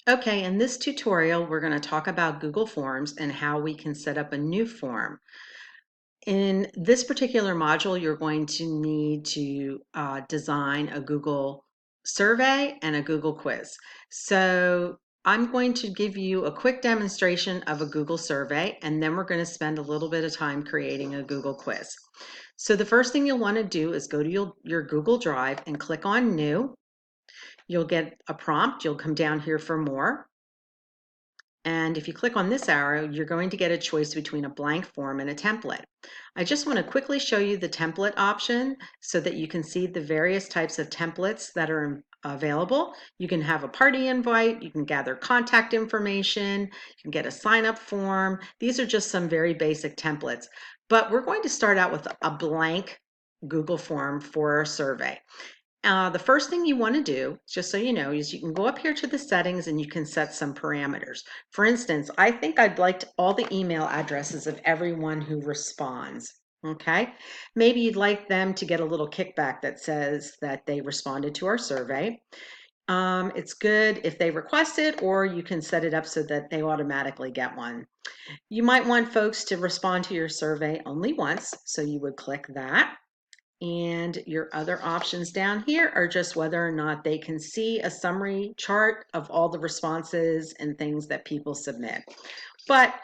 Okay, in this tutorial, we're going to talk about Google Forms and how we can set up a new form. In this particular module, you're going to need to design a Google survey and a Google quiz. So I'm going to give you a quick demonstration of a Google survey, and then we're going to spend a little bit of time creating a Google quiz. So the first thing you'll want to do is go to your Google Drive and click on New. You'll get a prompt. You'll come down here for more. And if you click on this arrow, you're going to get a choice between a blank form and a template. I just want to quickly show you the template option so that you can see the various types of templates that are available. You can have a party invite, you can gather contact information, you can get a sign-up form. These are just some very basic templates. But we're going to start out with a blank Google form for our survey. The first thing you want to do, just so you know, is you can go up here to the settings and you can set some parameters. For instance, I think I'd like all the email addresses of everyone who responds. Okay, maybe you'd like them to get a little kickback that says that they responded to our survey. It's good if they request it, or you can set it up so that they automatically get one. You might want folks to respond to your survey only once, so you would click that. And your other options down here are just whether or not they can see a summary chart of all the responses and things that people submit. But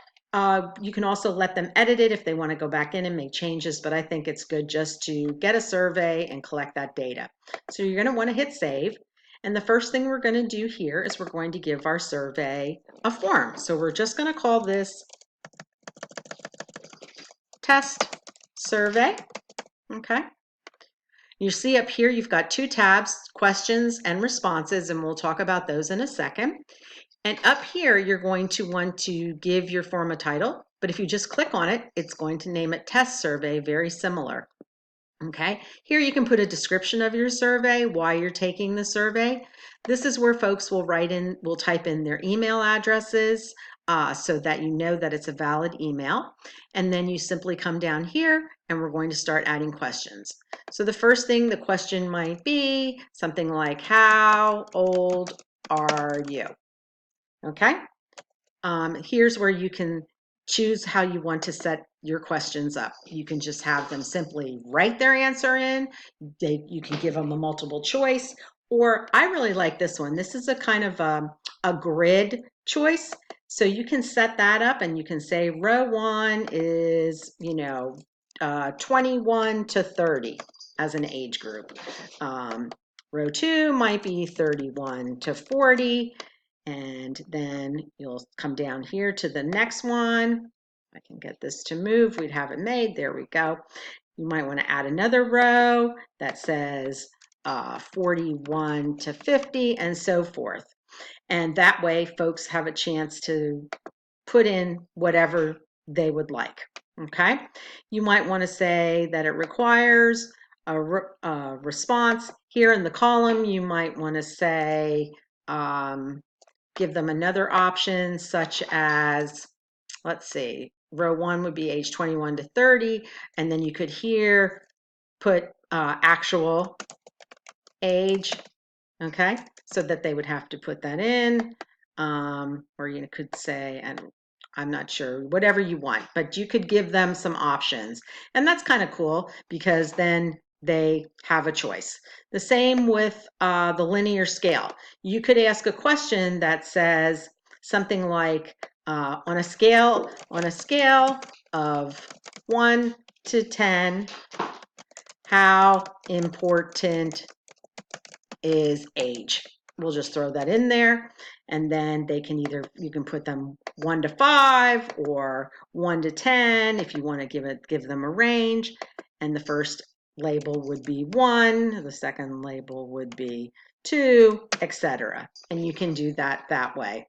you can also let them edit it if they want to go back in and make changes, but I think it's good just to get a survey and collect that data. So you're going to want to hit save. And the first thing we're going to do here is we're going to give our survey a form. So we're just going to call this test survey. Okay. You see up here, you've got two tabs, questions and responses, and we'll talk about those in a second. And up here, you're going to want to give your form a title, but if you just click on it, it's going to name it test survey, very similar. Okay, here you can put a description of your survey, why you're taking the survey. This is where folks will type in their email addresses so that you know that it's a valid email. And then you simply come down here and we're going to start adding questions. So the first thing, the question might be something like, how old are you? Okay, here's where you can choose how you want to set your questions up. You can just have them simply write their answer in. You can give them a multiple choice, or I really like this one. This is a kind of a grid choice. So you can set that up and you can say row 1 is, 21 to 30 as an age group. Row 2 might be 31 to 40. And then you'll come down here to the next one. I can get this to move. We'd have it made. There we go. You might want to add another row that says 41 to 50 and so forth. And that way folks have a chance to put in whatever they would like. Okay. You might want to say that it requires a response. Here in the column, you might want to say, give them another option such as, let's see, row 1 would be age 21 to 30, and then you could here put actual age, okay, so that they would have to put that in, or you could say, and I'm not sure, whatever you want, but you could give them some options. And that's kind of cool because then they have a choice. The same with the linear scale. You could ask a question that says something like, on a scale of 1 to 10, how important is age? We'll just throw that in there, and then they can you can put them 1 to 5 or 1 to 10 if you want to give them a range. And the first label would be 1, the second label would be 2, etc. And you can do that way.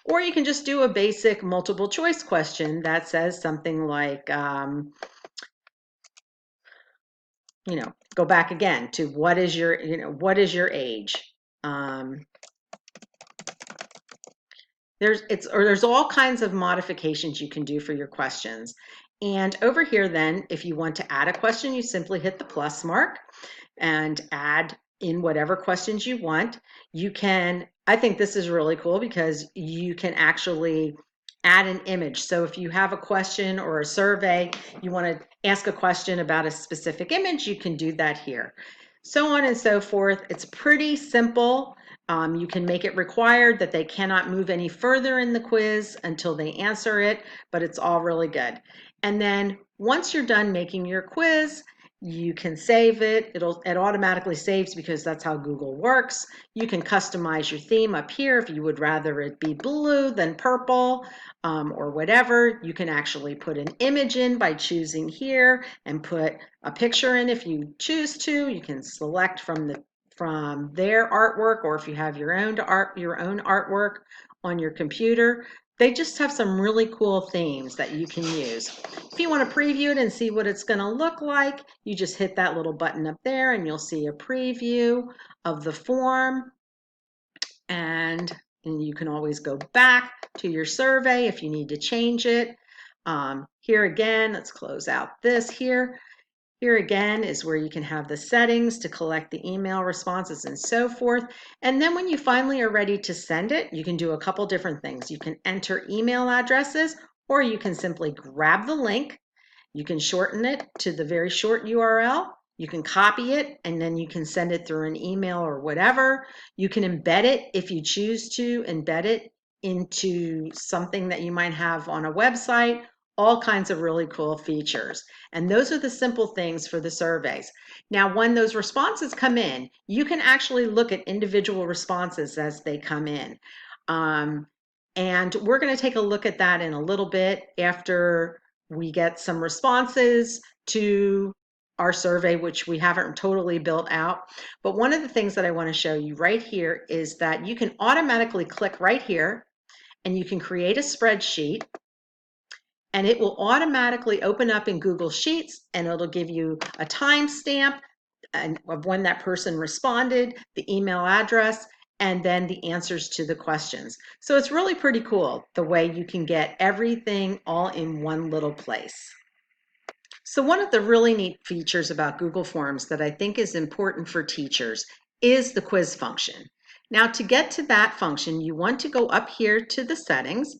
Or you can just do a basic multiple choice question that says something like, go back again to what is your age? There's all kinds of modifications you can do for your questions. And over here then, if you want to add a question, you simply hit the plus mark and add in whatever questions you want. You can I think this is really cool because you can actually add an image. So if you have a question or a survey, you want to ask a question about a specific image, you can do that here. So on and so forth. It's pretty simple. You can make it required that they cannot move any further in the quiz until they answer it, but it's all really good. And then once you're done making your quiz, you can save it. It automatically saves because that's how Google works. You can customize your theme up here if you would rather it be blue than purple, or whatever. You can actually put an image in by choosing here and put a picture in if you choose to. You can select from their artwork, or if you have your own artwork on your computer. They just have some really cool themes that you can use. If you want to preview it and see what it's going to look like, you just hit that little button up there and you'll see a preview of the form. And you can always go back to your survey if you need to change it. Here again, let's close out this here. Here again is where you can have the settings to collect the email responses and so forth. And then when you finally are ready to send it, you can do a couple different things. You can enter email addresses, or you can simply grab the link. You can shorten it to the very short URL. You can copy it and then you can send it through an email or whatever. You can embed it if you choose to embed it into something that you might have on a website, all kinds of really cool features. And those are the simple things for the surveys. Now, when those responses come in, you can actually look at individual responses as they come in. And we're going to take a look at that in a little bit after we get some responses to our survey, which we haven't totally built out. But one of the things that I want to show you right here is that you can automatically click right here and you can create a spreadsheet, and it will automatically open up in Google Sheets, and it'll give you a timestamp of when that person responded, the email address, and then the answers to the questions. So it's really pretty cool the way you can get everything all in one little place. So one of the really neat features about Google Forms that I think is important for teachers is the quiz function. Now, to get to that function, you want to go up here to the settings,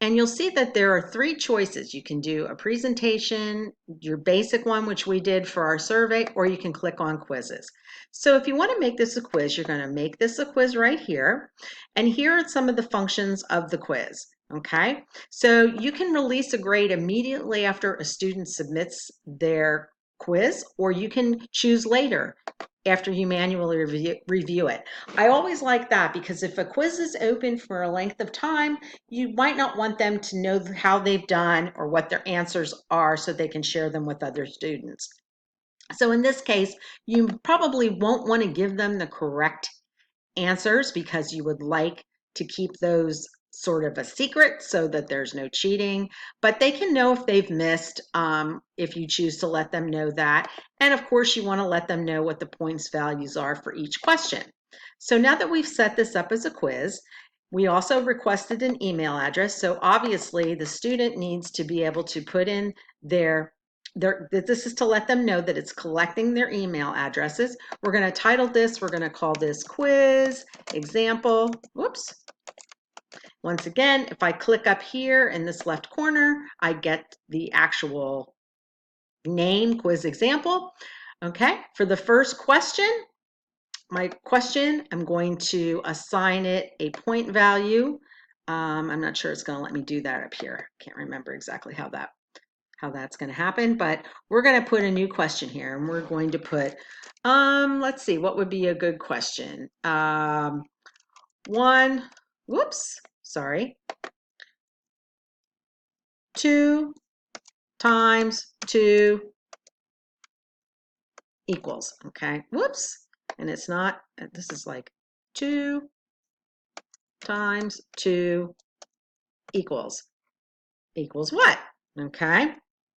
and you'll see that there are three choices. You can do a presentation, your basic one, which we did for our survey, or you can click on quizzes. So if you want to make this a quiz, you're going to make this a quiz right here. And here are some of the functions of the quiz. Okay, so you can release a grade immediately after a student submits their quiz, or you can choose later after you manually review it. I always like that because if a quiz is open for a length of time, you might not want them to know how they've done or what their answers are so they can share them with other students. So in this case, you probably won't want to give them the correct answers because you would like to keep those sort of a secret so that there's no cheating, but they can know if they've missed if you choose to let them know that. And of course, you want to let them know what the points values are for each question. So now that we've set this up as a quiz, we also requested an email address. So obviously the student needs to be able to put in this is to let them know that it's collecting their email addresses. We're going to title this, we're going to call this quiz example. Whoops. Once again, if I click up here in this left corner, I get the actual name, quiz example. Okay, for the first question, my question, I'm going to assign it a point value. I'm not sure it's going to let me do that up here. Can't remember exactly how that's going to happen, but we're going to put a new question here, and we're going to put, let's see, what would be a good question? One, whoops, sorry, 2 times 2 equals, okay, whoops, and it's not, this is like 2 times 2 equals what? Okay,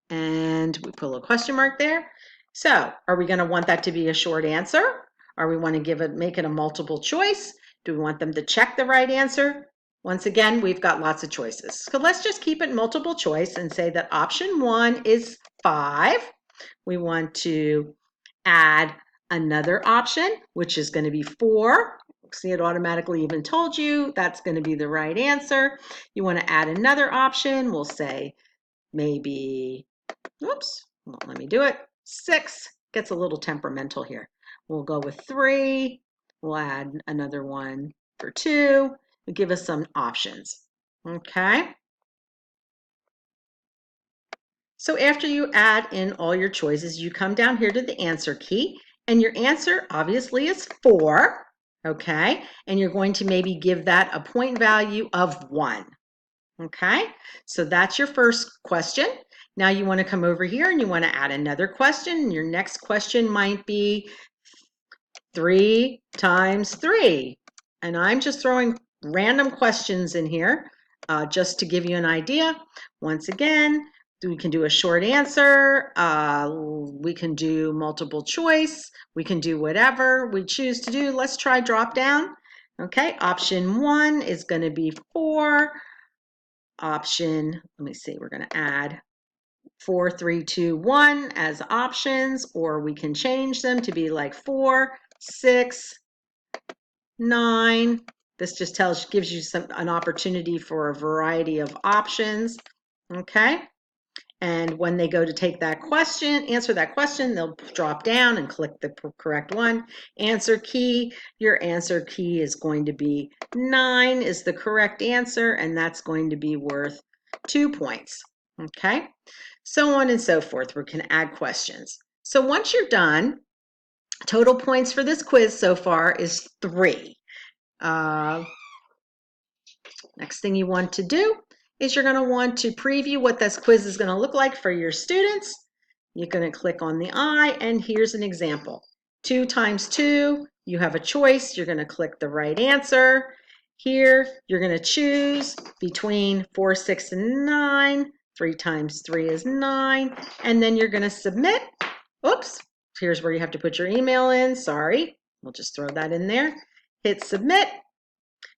and we put a little question mark there. So are we going to want that to be a short answer? Or we want to make it a multiple choice? Do we want them to check the right answer? Once again, we've got lots of choices. So let's just keep it multiple choice and say that option 1 is 5. We want to add another option, which is going to be 4. See, it automatically even told you that's going to be the right answer. You want to add another option. We'll say maybe, whoops, won't let me do it. 6 gets a little temperamental here. We'll go with 3. We'll add another one for 2. It'll give us some options. Okay. So after you add in all your choices, you come down here to the answer key, and your answer obviously is 4, okay? And you're going to maybe give that a point value of 1, okay? So that's your first question. Now you want to come over here and you want to add another question. Your next question might be 3 times 3. And I'm just throwing random questions in here just to give you an idea. Once again, we can do a short answer. We can do multiple choice. We can do whatever we choose to do. Let's try drop down. Okay, option 1 is going to be 4. Option, let me see, we're going to add 4, 3, 2, 1 as options, or we can change them to be like 4, 6, 9. This just gives you an opportunity for a variety of options. Okay. And when they go to take that question, answer that question, they'll drop down and click the correct one. Answer key, your answer key is going to be 9 is the correct answer, and that's going to be worth 2 points. Okay. So on and so forth. We can add questions. So once you're done, total points for this quiz so far is 3. Next thing you want to do is you're going to want to preview what this quiz is going to look like for your students. You're going to click on the eye, and here's an example. 2 times 2, you have a choice. You're going to click the right answer. Here, you're going to choose between 4, 6, and 9. 3 times 3 is 9. And then you're going to submit. Oops, here's where you have to put your email in. Sorry, we'll just throw that in there. Hit submit.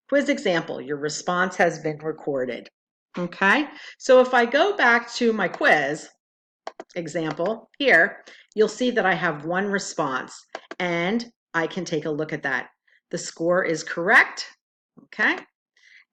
Quiz example, your response has been recorded. Okay, so if I go back to my quiz example here, you'll see that I have one response, and I can take a look at that. The score is correct. Okay,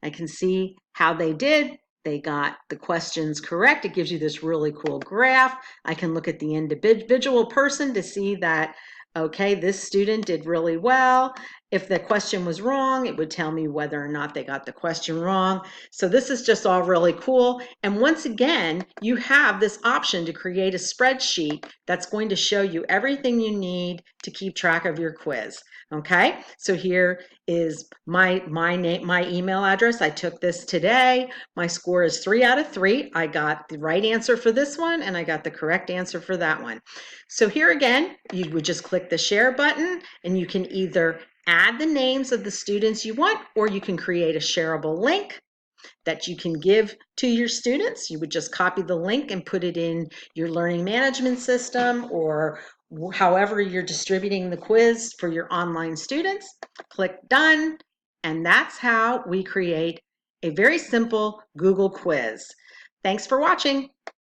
I can see how they did. They got the questions correct. It gives you this really cool graph. I can look at the individual person to see that, okay, this student did really well. If the question was wrong, it would tell me whether or not they got the question wrong. So this is just all really cool. And once again, you have this option to create a spreadsheet that's going to show you everything you need to keep track of your quiz. Okay, so here is my name, my email address. I took this today. My score is 3 out of 3. I got the right answer for this one, and I got the correct answer for that one. So here again, you would just click the share button, and you can either add the names of the students you want, or you can create a shareable link that you can give to your students. You would just copy the link and put it in your learning management system, or however you're distributing the quiz for your online students. Click done, and that's how we create a very simple Google quiz. Thanks for watching.